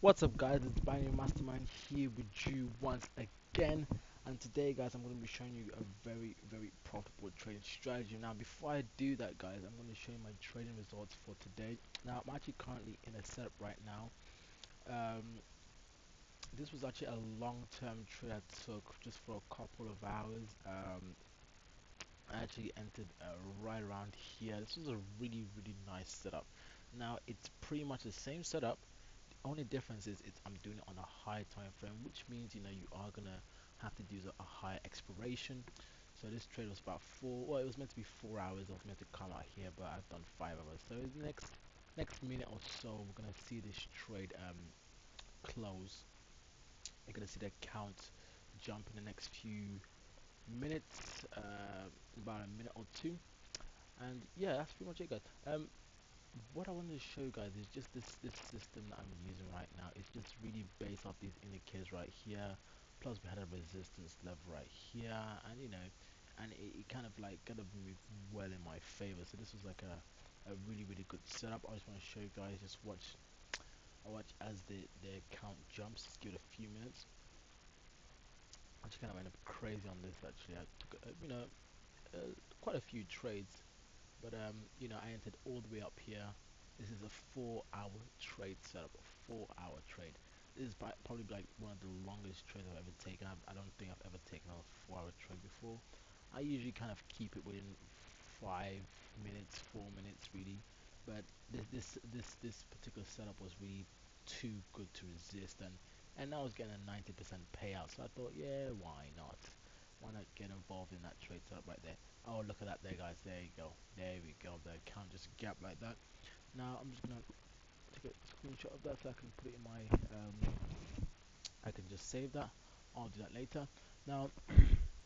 What's up, guys? It's Binary Mastermind here with you once again, and today, guys, I'm going to be showing you a very profitable trading strategy. Now, before I do that, guys, I'm going to show you my trading results for today. Now, I'm actually currently in a setup right now. This was actually a long-term trade I took just for a couple of hours. I actually entered right around here. This was a really nice setup. Now, it's pretty much the same setup. Only difference is I'm doing it on a high time frame, which means you are gonna have to do a high expiration. So this trade was about well, it was meant to be 4 hours. I was meant to come out here, but I've done 5 hours. So the next minute or so, we're gonna see this trade close. You're gonna see the count jump in the next few minutes, about a minute or two, and yeah, that's pretty much it, guys. What I wanted to show you guys is just this system that I'm using right now. It's just really based off these indicators right here. Plus we had a resistance level right here, and and it kind of moved well in my favor. So this was like a really good setup. I just want to show you guys. Just watch as the count jumps. Just give it a few minutes. I just kind of went up crazy on this actually. I took quite a few trades. But I entered all the way up here. This is a 4 hour trade setup, a 4 hour trade. This is probably like one of the longest trades I've ever taken. I don't think I've ever taken a 4 hour trade before. I usually kind of keep it within 5 minutes, 4 minutes really. But this particular setup was really too good to resist, and I was getting a 90% payout. So I thought, yeah, why not? Why not get involved in that trade setup right there? Oh, look at that there, guys. There you go. There we go. The account just gapped like that. Now I'm just gonna take a screenshot of that so I can put it in my I can just save that. I'll do that later. Now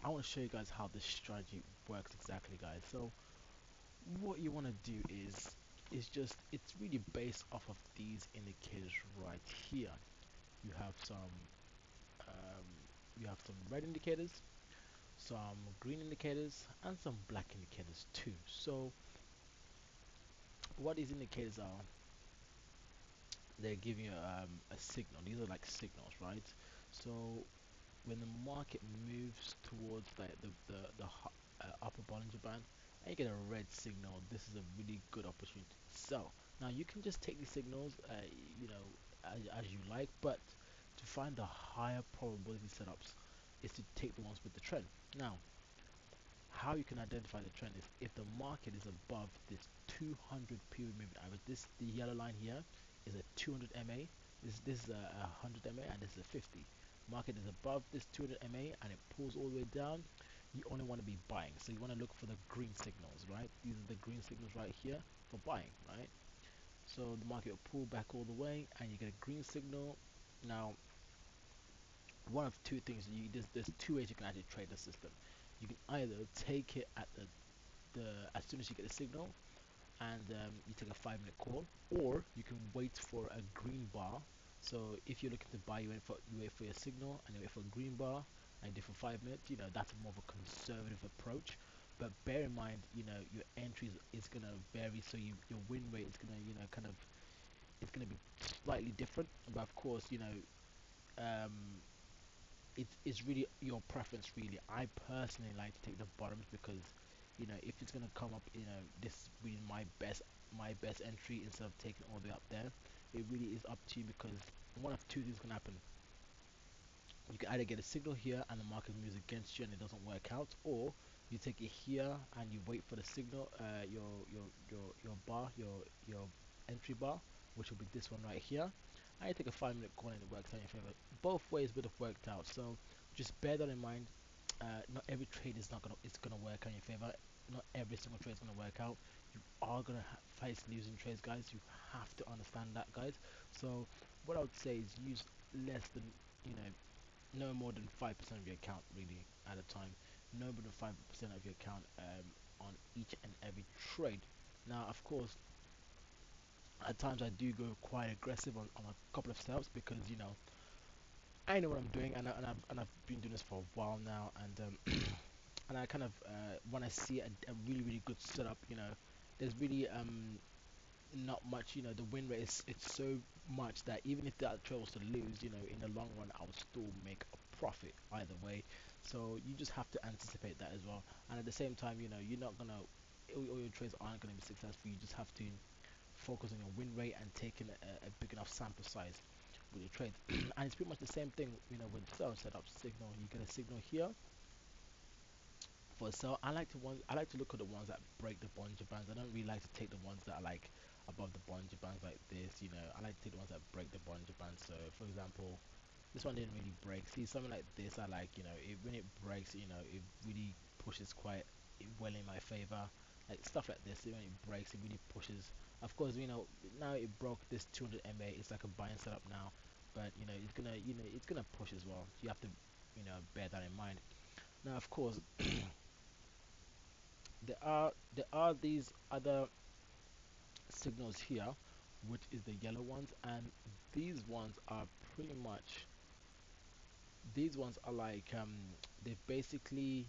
I want to show you guys how this strategy works exactly, guys. So what you want to do is just it's really based off of these indicators right here. You have some um, you have some red indicators, some green indicators, and some black indicators too. So what these indicators are, they're giving you a signal. These are like signals, right? So when the market moves towards the upper Bollinger Band and you get a red signal, this is a really good opportunity to sell. Now you can just take these signals, as you like, but to find the higher probability setups is to take the ones with the trend. Now, how you can identify the trend is if the market is above this 200 period moving average. The yellow line here is a 200 MA. This is a 100 MA, and this is a 50. Market is above this 200 MA and it pulls all the way down. You only want to be buying, so you want to look for the green signals, right? These are the green signals right here for buying, right? So the market will pull back all the way and you get a green signal. Now, one of two things, there's two ways you can actually trade the system. You can either take it at the as soon as you get the signal, and you take a 5 minute call, or you can wait for a green bar. So if you're looking to buy, you wait for your signal and you wait for a green bar and you do for 5 minutes. That's more of a conservative approach. But bear in mind, your entries is gonna vary, so your win rate is gonna kind of it's gonna be slightly different. But of course, um, it's really your preference. Really, I personally like to take the bottoms because if it's gonna come up, this being my best entry instead of taking all the way up there. It really is up to you because one of two things can happen. You can either get a signal here and the market moves against you and it doesn't work out, or you take it here and you wait for the signal, your bar, your entry bar, which will be this one right here, and you take a 5 minute call and it works out in your favor. Both ways would have worked out, so just bear that in mind. Not every trade is not gonna it's gonna work out in your favor. Not every single trade is gonna work out. You are gonna face losing trades, guys. You have to understand that, guys. So what I would say is use less than you know no more than 5% of your account really at a time. No more than 5% of your account on each and every trade. Now, of course, at times I do go quite aggressive on a couple of setups because I know what I'm doing, and I've been doing this for a while now, and and I kind of when I see a really good setup, there's really not much. The win rate is it's so much that even if that trade was to lose, in the long run, I would still make a profit either way. So you just have to anticipate that as well. And at the same time, you're not gonna all your trades aren't gonna be successful. You just have to focus on your win rate and taking a big enough sample size with your trade. And it's pretty much the same thing, with sell setup signal. You get a signal here for sell. I like to look at the ones that break the Bollinger Bands. I don't really like to take the ones that are like above the Bollinger Bands like this. I like to take the ones that break the Bollinger Bands. So for example, this one didn't really break. See, something like this, I like, when it breaks, it really pushes quite well in my favor. Like stuff like this, when it breaks, it really pushes. Of course, now it broke this 200 MA. It's like a buying setup now, but it's gonna push as well. You have to, bear that in mind. Now, of course, there are these other signals here, which is the yellow ones, and these ones are pretty much these ones are like they've basically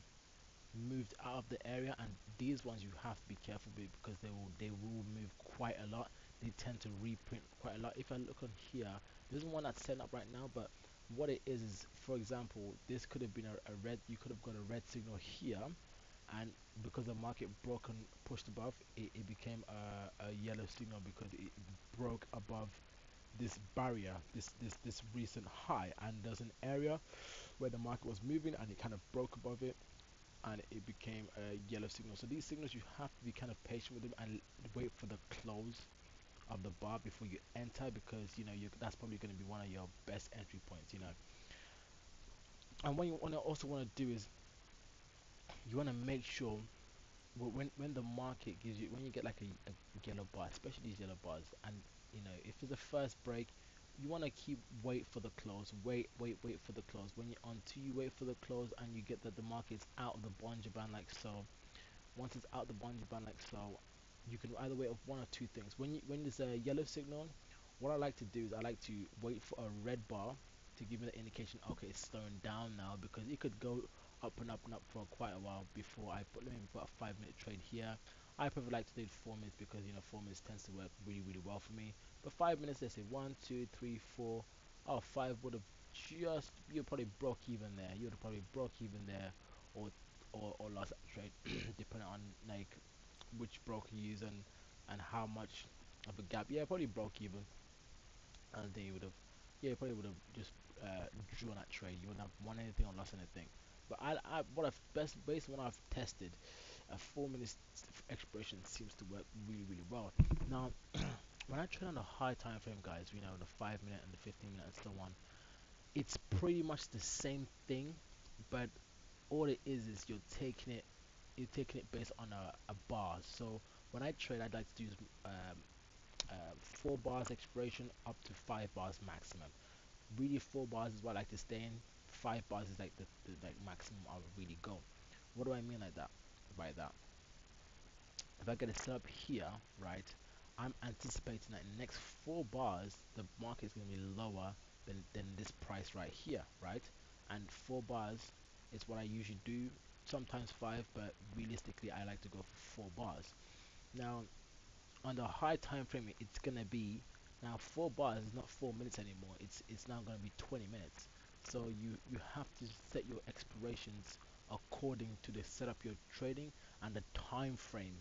moved out of the area, and these ones you have to be careful with because they will move quite a lot. They tend to reprint quite a lot. If I look on here, there's one that's set up right now, but what it is, for example, this could have been a red. You could have got a red signal here, and because the market broke and pushed above, it became a yellow signal because it broke above this barrier, this recent high, and there's an area where the market was moving and it kind of broke above it and it became a yellow signal. So these signals, you have to be kind of patient with them and wait for the close of the bar before you enter, because that's probably going to be one of your best entry points. And what you want to do is you want to make sure when the market gives you, when you get like a yellow bar, especially these yellow bars, and if it's a first break, you want to keep wait for the close, wait for the close. When you until you wait for the close and you get that the market's out of the Bollinger Band like so. Once it's out the Bollinger Band like so, you can either wait of one or two things. When there's a yellow signal, what I like to do is I like to wait for a red bar to give me the indication, okay, it's slowing down now, because it could go up and up and up for quite a while before I put, let me put a 5 minute trade here. I probably like to do 4 minutes because 4 minutes tends to work really well for me. But 5 minutes, let's say one, two, three, four. Oh, five would have just, you probably broke even there. You would have probably broke even there, or lost that trade, depending on like which broker you use and how much of a gap. Yeah, probably broke even, and then you would have, yeah, you probably would have just drawn that trade. You wouldn't have won anything or lost anything. But what I've best based on what I've tested, a 4 minute expiration seems to work really well. Now, when I trade on the high time frame, guys, the 5 minute and the 15 minute and so on, it's pretty much the same thing, but all it is you're taking it based on a bar. So when I trade, I'd like to use 4 bars expiration up to 5 bars maximum. Really, 4 bars is what I like to stay in. 5 bars is like the like maximum I would really go. What do I mean like that? By that, if I get it set up here, right, I'm anticipating that in the next 4 bars the market is going to be lower than this price right here, right? And 4 bars is what I usually do. Sometimes 5, but realistically I like to go for 4 bars. Now, on the high time frame, it's gonna be, now 4 bars is not 4 minutes anymore. It's now gonna be 20 minutes. So you have to set your expirations according to the setup you're trading and the time frame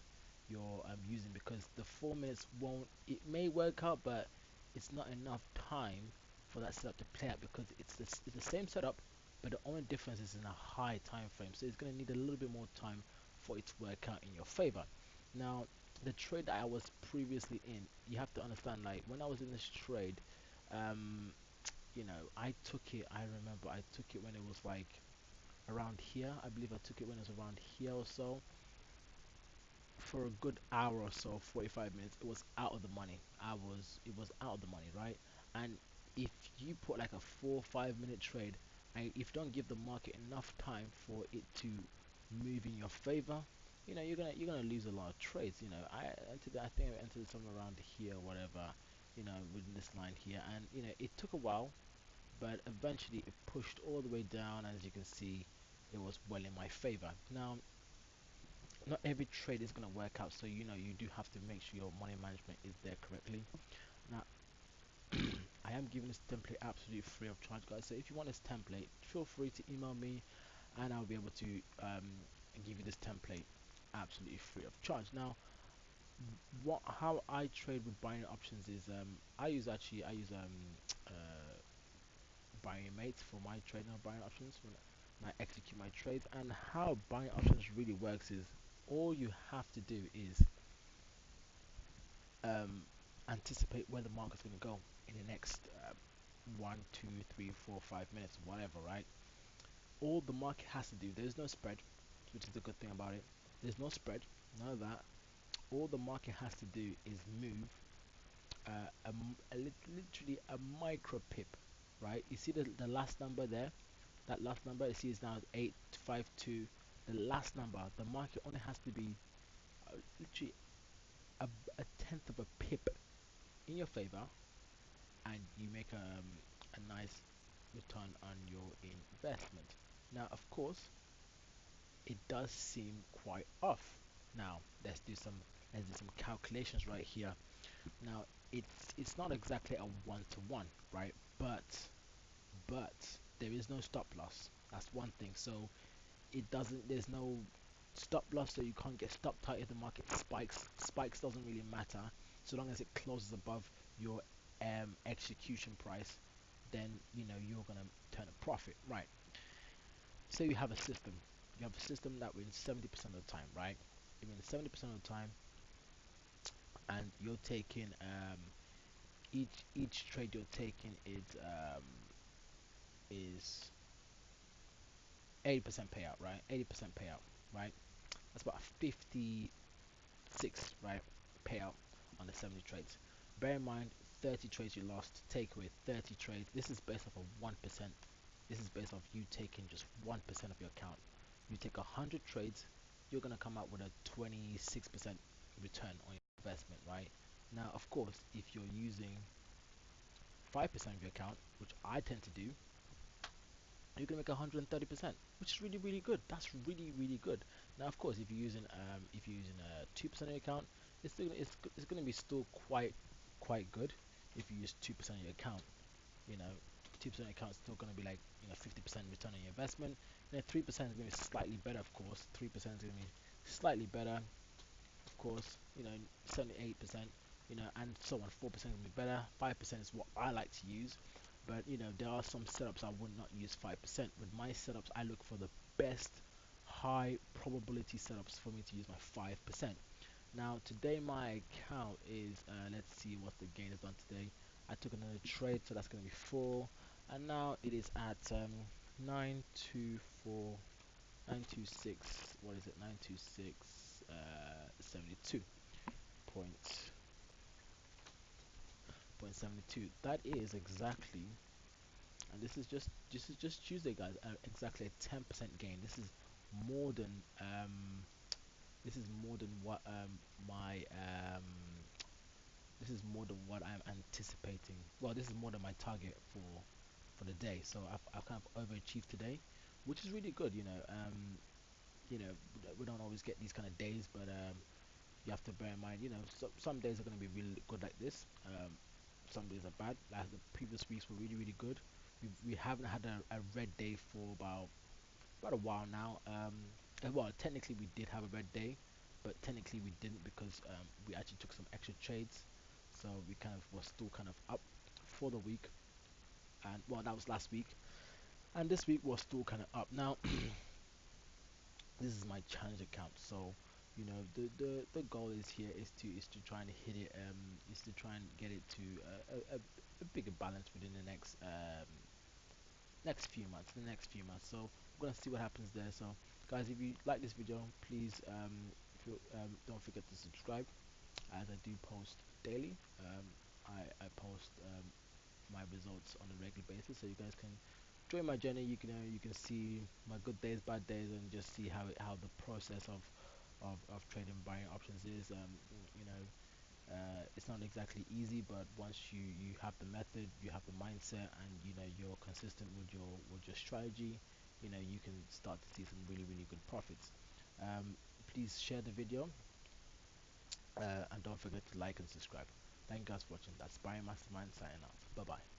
you're using, because the 4 minutes won't, it may work out, but it's not enough time for that setup to play out, because it's the same setup, but the only difference is in a high time frame. So it's gonna need a little bit more time for it to work out in your favor. Now, the trade that I was previously in, you have to understand, like when I was in this trade, um, I took it, I remember I took it when it was like around here. I believe I took it when it was around here or so, for a good hour or so, 45 minutes. It was out of the money. It was out of the money, right? And if you put like a 4 or 5 minute trade, and if you don't give the market enough time for it to move in your favor, you're gonna lose a lot of trades. I think I entered somewhere around here, whatever, within this line here, and it took a while, but eventually it pushed all the way down. As you can see, it was well in my favor. Now, not every trade is going to work out, so you do have to make sure your money management is there correctly. Now, I am giving this template absolutely free of charge, guys, so if you want this template, feel free to email me and I'll be able to give you this template absolutely free of charge. Now, how I trade with binary options is I use uh, Binarymate for my trading of binary options when I execute my trades. And how binary options really works is all you have to do is um, anticipate where the market's going to go in the next 1, 2, 3, 4, 5 minutes, whatever, right? All the market has to do, there's no spread, which is the good thing about it. There's no spread, none of that. All the market has to do is move literally a micro pip, right? You see the last number there? That last number you see is now 852. The last number, the market only has to be literally a tenth of a pip in your favor, and you make a nice return on your investment. Now, of course, it does seem quite off. Now, let's do some calculations right here. Now, it's not exactly a one-to-one, right? But there is no stop loss. That's one thing. So it doesn't. There's no stop loss, so you can't get stop tight if the market spikes. Spikes doesn't really matter so long as it closes above your execution price. Then you're gonna turn a profit, right? So you have a system. You have a system that wins 70% of the time, right? You win 70% of the time, and you're taking each trade you're taking is 80% payout, right? 80% payout, right? That's about 56, right? Payout on the 70 trades. Bear in mind, 30 trades you lost, take away 30 trades. This is based off of 1%. This is based off you taking just 1% of your account. You take 100 trades, you're gonna come out with a 26% return on your investment, right? Now, of course, if you're using 5% of your account, which I tend to do, you're gonna make 130%, which is really really good. That's really really good. Now, of course, if you're using 2% of your account, it's gonna be still quite good. If you use 2% of your account, you know 2% of your account is still gonna be like 50% return on your investment. 3% is gonna be slightly better, of course. 3% is gonna be slightly better, of course. 78%, and so on. 4% will be better. 5% is what I like to use, but there are some setups I would not use 5%. With my setups, I look for the best high probability setups for me to use my 5%. Now today my account is let's see what the gain is done today. I took another trade, so that's going to be 4, and now it is at 924 926, what is it, 926 72 point 72. That is exactly, and this is just Tuesday, guys, exactly a 10% gain. More than um this is more than what my this is more than what I'm anticipating. Well, this is more than my target for the day. So I've kind of overachieved today, which is really good. We don't always get these kind of days, but you have to bear in mind, some days are going to be really good like this. Some days are bad. Like the previous weeks were really really good. We haven't had a red day for about a while now. Well, technically we did have a red day, but technically we didn't because we actually took some extra trades, so we kind of were still kind of up for the week. And well, that was last week, and this week was still kind of up. Now, this is my challenge account, so the goal is here is to try and hit it. Is to try and get it to a bigger balance within the next few months. So we're gonna see what happens there. So guys, if you like this video, please don't forget to subscribe, as I do post daily. I post my results on a regular basis, so you guys can join my journey. You can see my good days, bad days, and just see how the process of trading buying options is. It's not exactly easy, but once you have the method, you have the mindset, and you're consistent with your strategy, you can start to see some really really good profits. please share the video, and don't forget to like and subscribe. Thank you guys for watching. That's Barry Mastermind signing out. Bye bye.